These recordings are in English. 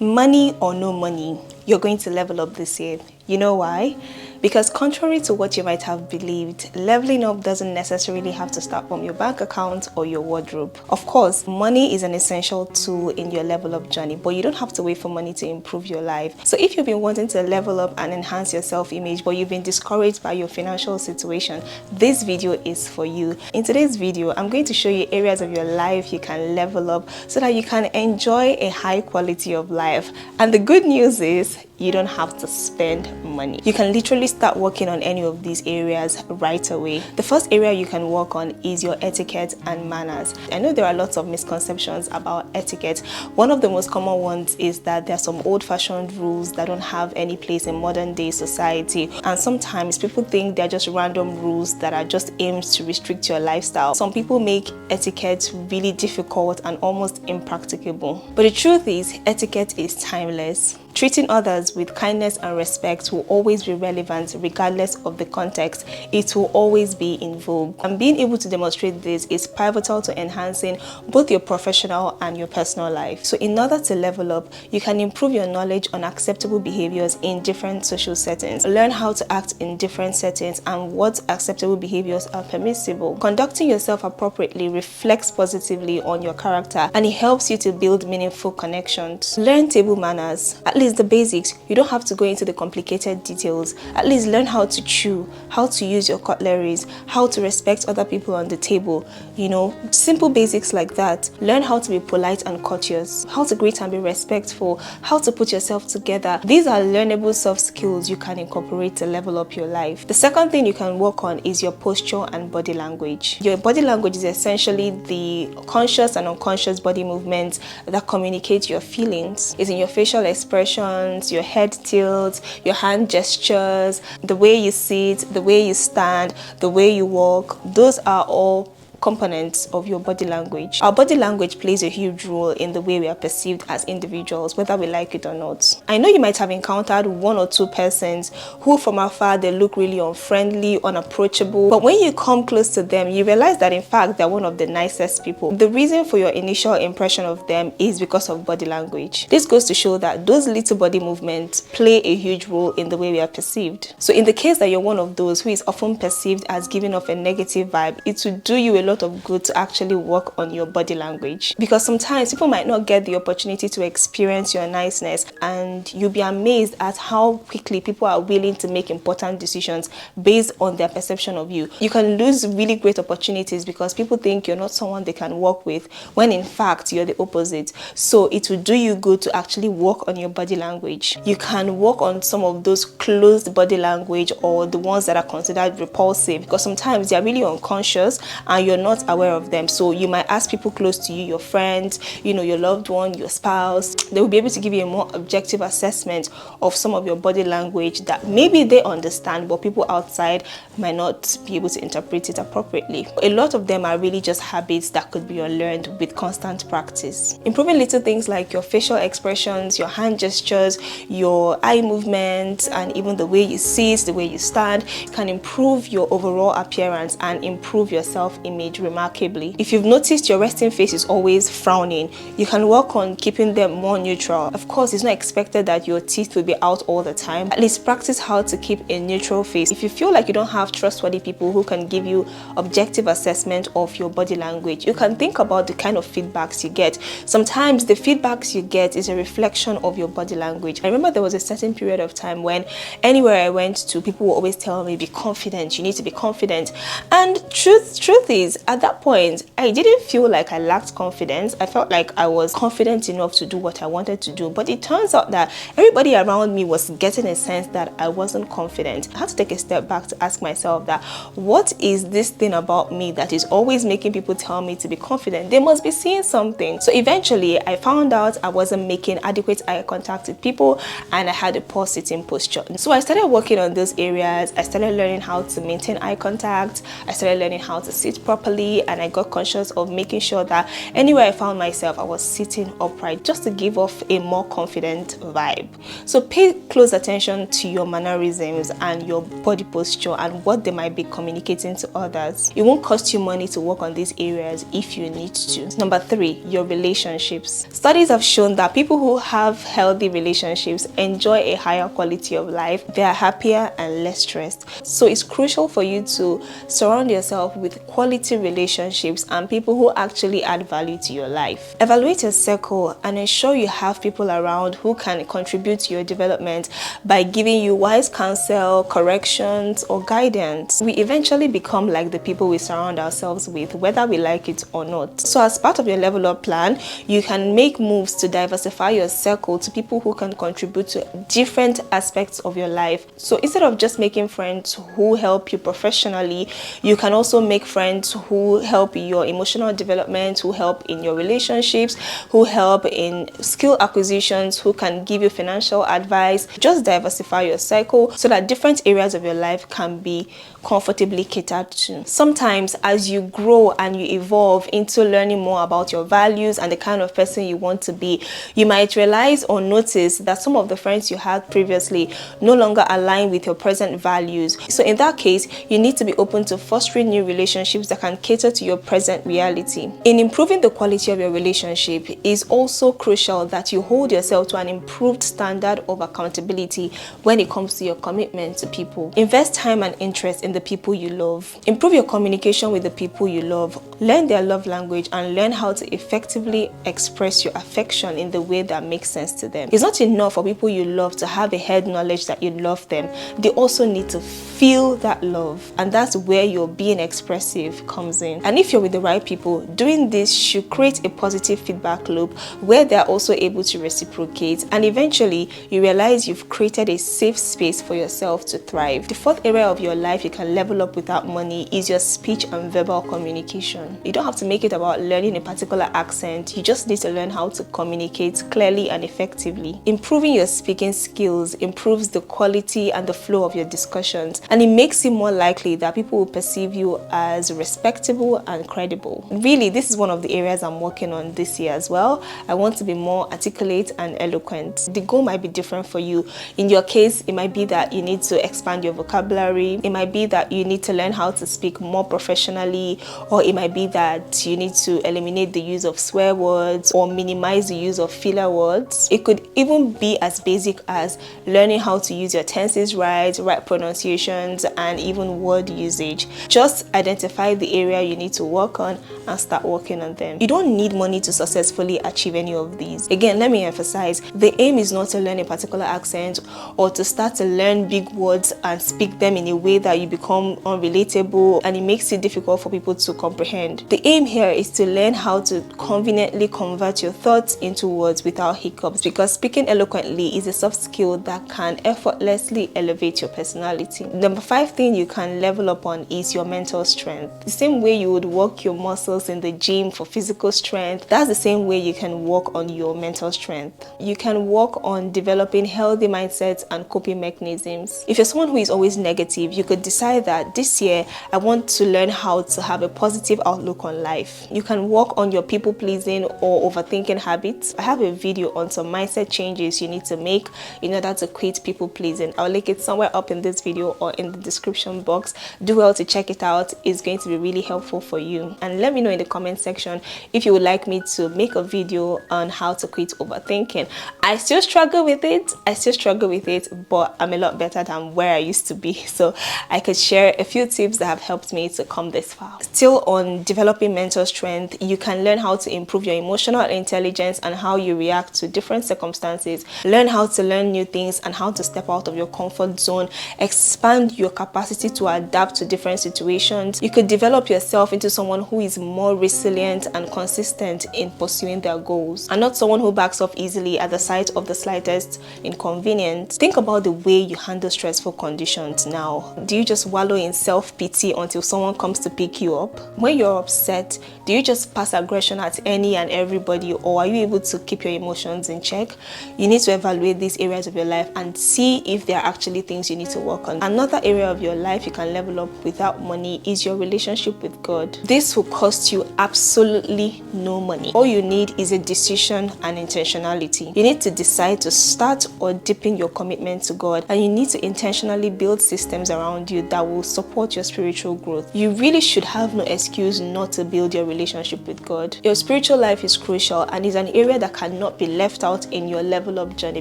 Money or no money, you're going to level up this year. You know why? Because contrary to what you might have believed, leveling up doesn't necessarily have to start from your bank account or your wardrobe. Of course, money is an essential tool in your level up journey, but you don't have to wait for money to improve your life. So if you've been wanting to level up and enhance your self-image, but you've been discouraged by your financial situation, this video is for you. In today's video, I'm going to show you areas of your life you can level up so that you can enjoy a high quality of life. And the good news is, you don't have to spend money. You can literally start working on any of these areas right away. The first area you can work on is your etiquette and manners. I know there are lots of misconceptions about etiquette. One of the most common ones is that there are some old-fashioned rules that don't have any place in modern day society. And sometimes people think they're just random rules that are just aimed to restrict your lifestyle. Some people make etiquette really difficult and almost impracticable. But the truth is, etiquette is timeless. Treating others with kindness and respect will always be relevant regardless of the context. It will always be in vogue. And being able to demonstrate this is pivotal to enhancing both your professional and your personal life. So in order to level up, you can improve your knowledge on acceptable behaviors in different social settings. Learn how to act in different settings and what acceptable behaviors are permissible. Conducting yourself appropriately reflects positively on your character, and it helps you to build meaningful connections. Learn table manners. At least the basics. You don't have to go into the complicated details. At least learn how to chew, how to use your cutleries, how to respect other people on the table. You know, simple basics like that. Learn how to be polite and courteous, how to greet and be respectful, how to put yourself together. These are learnable soft skills you can incorporate to level up your life. The second thing you can work on is your posture and body language. Your body language is essentially the conscious and unconscious body movements that communicate your feelings. It's in your facial expression, your head tilt, your hand gestures, the way you sit, the way you stand, the way you walk. Those are all components of your body language. Our body language plays a huge role in the way we are perceived as individuals, whether we like it or not. I know you might have encountered one or two persons who from afar they look really unfriendly, unapproachable, but when you come close to them, you realize that in fact they're one of the nicest people. The reason for your initial impression of them is because of body language. This goes to show that those little body movements play a huge role in the way we are perceived. So in the case that you're one of those who is often perceived as giving off a negative vibe, it will do you a lot of good to actually work on your body language, because sometimes people might not get the opportunity to experience your niceness, and you'll be amazed at how quickly people are willing to make important decisions based on their perception of you. You can lose really great opportunities because people think you're not someone they can work with, when in fact you're the opposite. So it will do you good to actually work on your body language. You can work on some of those closed body language, or the ones that are considered repulsive, because sometimes they're really unconscious and you're not aware of them. So you might ask people close to you, your friends, you know, your loved one, your spouse. They will be able to give you a more objective assessment of some of your body language that maybe they understand, but people outside might not be able to interpret it appropriately. A lot of them are really just habits that could be unlearned with constant practice. Improving little things like your facial expressions, your hand gestures, your eye movements, and even the way you sit, the way you stand, can improve your overall appearance and improve your self-image remarkably. If you've noticed your resting face is always frowning, you can work on keeping them more neutral. Of course, it's not expected that your teeth will be out all the time. At least practice how to keep a neutral face. If you feel like you don't have trustworthy people who can give you objective assessment of your body language, you can think about the kind of feedbacks you get. Sometimes the feedbacks you get is a reflection of your body language. I remember there was a certain period of time when anywhere I went to, people would always tell me, be confident, you need to be confident. And truth is, at that point, I didn't feel like I lacked confidence. I felt like I was confident enough to do what I wanted to do. But it turns out that everybody around me was getting a sense that I wasn't confident. I had to take a step back to ask myself that, what is this thing about me that is always making people tell me to be confident? They must be seeing something. So eventually, I found out I wasn't making adequate eye contact with people, and I had a poor sitting posture. So I started working on those areas. I started learning how to maintain eye contact. I started learning how to sit properly. properly, and I got conscious of making sure that anywhere I found myself, I was sitting upright just to give off a more confident vibe. So pay close attention to your mannerisms and your body posture and what they might be communicating to others. It won't cost you money to work on these areas if you need to. Number 3, your relationships. Studies have shown that people who have healthy relationships enjoy a higher quality of life. They are happier and less stressed. So it's crucial for you to surround yourself with quality relationships and people who actually add value to your life. Evaluate your circle and ensure you have people around who can contribute to your development by giving you wise counsel, corrections, or guidance. We eventually become like the people we surround ourselves with, whether we like it or not. So as part of your level up plan, you can make moves to diversify your circle to people who can contribute to different aspects of your life. So instead of just making friends who help you professionally, you can also make friends who help your emotional development, who help in your relationships, who help in skill acquisitions, who can give you financial advice. Just diversify your cycle so that different areas of your life can be comfortably catered to. Sometimes as you grow and you evolve into learning more about your values and the kind of person you want to be, you might realize or notice that some of the friends you had previously no longer align with your present values. So in that case, you need to be open to fostering new relationships that can cater to your present reality. In improving the quality of your relationship, it is also crucial that you hold yourself to an improved standard of accountability when it comes to your commitment to people. Invest time and interest in the people you love. Improve your communication with the people you love. Learn their love language and learn how to effectively express your affection in the way that makes sense to them. It's not enough for people you love to have a head knowledge that you love them. They also need to feel that love, and that's where your being expressive comes in. And if you're with the right people, doing this should create a positive feedback loop where they're also able to reciprocate, and eventually you realize you've created a safe space for yourself to thrive. The 4th area of your life you can level up without money is your speech and verbal communication. You don't have to make it about learning a particular accent. You just need to learn how to communicate clearly and effectively. Improving your speaking skills improves the quality and the flow of your discussions, and it makes it more likely that people will perceive you as respectable and credible. Really, this is one of the areas I'm working on this year as well. I want to be more articulate and eloquent. The goal might be different for you. In your case, it might be that you need to expand your vocabulary. It might be that you need to learn how to speak more professionally, or it might be that you need to eliminate the use of swear words or minimize the use of filler words. It could even be as basic as learning how to use your tenses right pronunciations, and even word usage. Just identify the area you need to work on and start working on them. You don't need money to successfully achieve any of these. Again, let me emphasize, the aim is not to learn a particular accent or to start to learn big words and speak them in a way that you become unrelatable and it makes it difficult for people to comprehend. The aim here is to learn how to conveniently convert your thoughts into words without hiccups, because speaking eloquently is a soft skill that can effortlessly elevate your personality. Number 5 thing you can level up on is your mental strength. The same way you would work your muscles in the gym for physical strength, that's the same way you can work on your mental strength. You can work on developing healthy mindsets and coping mechanisms. If you're someone who is always negative, you could decide that this year I want to learn how to have a positive outlook on life. You can work on your people pleasing or overthinking habits. I have a video on some mindset changes you need to make in order to quit people pleasing. I'll link it somewhere up in this video or in the description box. Do well to check it out. It's going to be really helpful for you. And let me know in the comment section if you would like me to make a video on how to quit overthinking. I still struggle with it, but I'm a lot better than where I used to be. So I could share a few tips that have helped me to come this far. Still on developing mental strength, you can learn how to improve your emotional intelligence and how you react to different circumstances. Learn how to learn new things and how to step out of your comfort zone. Expand your capacity to adapt to different situations. You could develop yourself into someone who is more resilient and consistent in pursuing their goals, and not someone who backs off easily at the sight of the slightest inconvenience. Think about the way you handle stressful conditions now. Do you just wallow in self-pity until someone comes to pick you up? When you're upset, do you just pass aggression at any and everybody, or are you able to keep your emotions in check? You need to evaluate these areas of your life and see if there are actually things you need to work on. Another area of your life you can level up without money is your relationship relationship with God. This will cost you absolutely no money. All you need is a decision and intentionality. You need to decide to start or deepen your commitment to God, and you need to intentionally build systems around you that will support your spiritual growth. You really should have no excuse not to build your relationship with God. Your spiritual life is crucial and is an area that cannot be left out in your level up journey,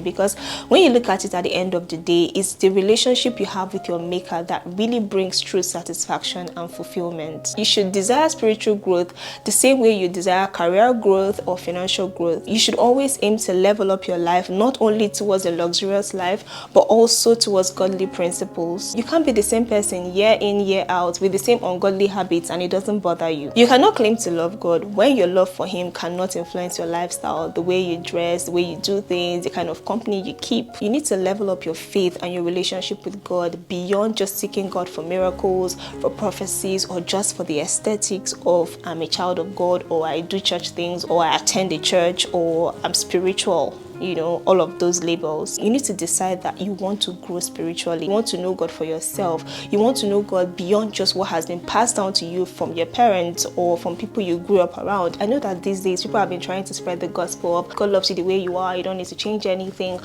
because when you look at it at the end of the day, it's the relationship you have with your maker that really brings true satisfaction and fulfillment. You should desire spiritual growth the same way you desire career growth or financial growth. You should always aim to level up your life, not only towards a luxurious life, but also towards godly principles. You can't be the same person year in, year out with the same ungodly habits and it doesn't bother you. You cannot claim to love God when your love for Him cannot influence your lifestyle, the way you dress, the way you do things, the kind of company you keep. You need to level up your faith and your relationship with God beyond just seeking God for miracles, for prophecies, or just for the aesthetics of I'm a child of God, or I do church things, or I attend a church, or I'm spiritual. You know, all of those labels. You need to decide that you want to grow spiritually. You want to know God for yourself. You want to know God beyond just what has been passed down to you from your parents or from people you grew up around. I know that these days people have been trying to spread the gospel of God loves you the way you are, you don't need to change anything.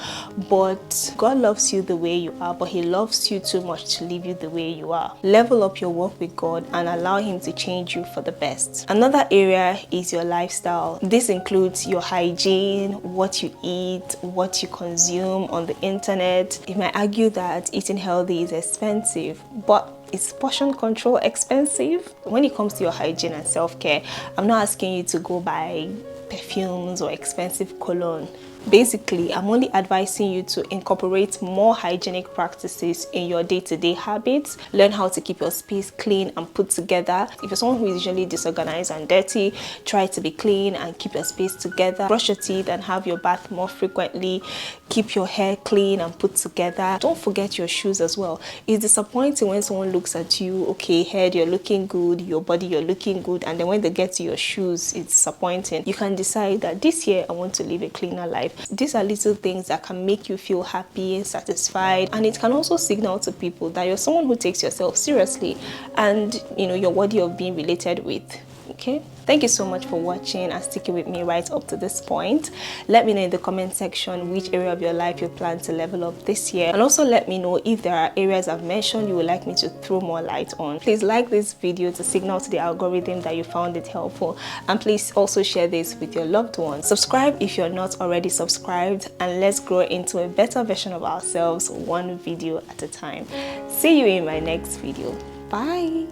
But God loves you the way you are, but He loves you too much to leave you the way you are. Level up your walk with God and allow Him to change you for the best. Another area is your lifestyle. This includes your hygiene, what you eat, what you consume on the internet. You might argue that eating healthy is expensive, but is portion control expensive? When it comes to your hygiene and self-care, I'm not asking you to go buy perfumes or expensive cologne. Basically, I'm only advising you to incorporate more hygienic practices in your day-to-day habits. Learn how to keep your space clean and put together. If you're someone who is usually disorganized and dirty, try to be clean and keep your space together. Brush your teeth and have your bath more frequently. Keep your hair clean and put together. Don't forget your shoes as well. It's disappointing when someone looks at you, okay, head, you're looking good, your body, you're looking good, and then when they get to your shoes, it's disappointing. You can decide that this year I want to live a cleaner life. These are little things that can make you feel happy and satisfied, and it can also signal to people that you're someone who takes yourself seriously and you're worthy of being related with. Okay, thank you so much for watching and sticking with me right up to this point. Let me know in the comment section which area of your life you plan to level up this year, and also let me know if there are areas I've mentioned you would like me to throw more light on. Please like this video to signal to the algorithm that you found it helpful, and please also share this with your loved ones. Subscribe if you're not already subscribed, and let's grow into a better version of ourselves, one video at a time. See you in my next video. Bye.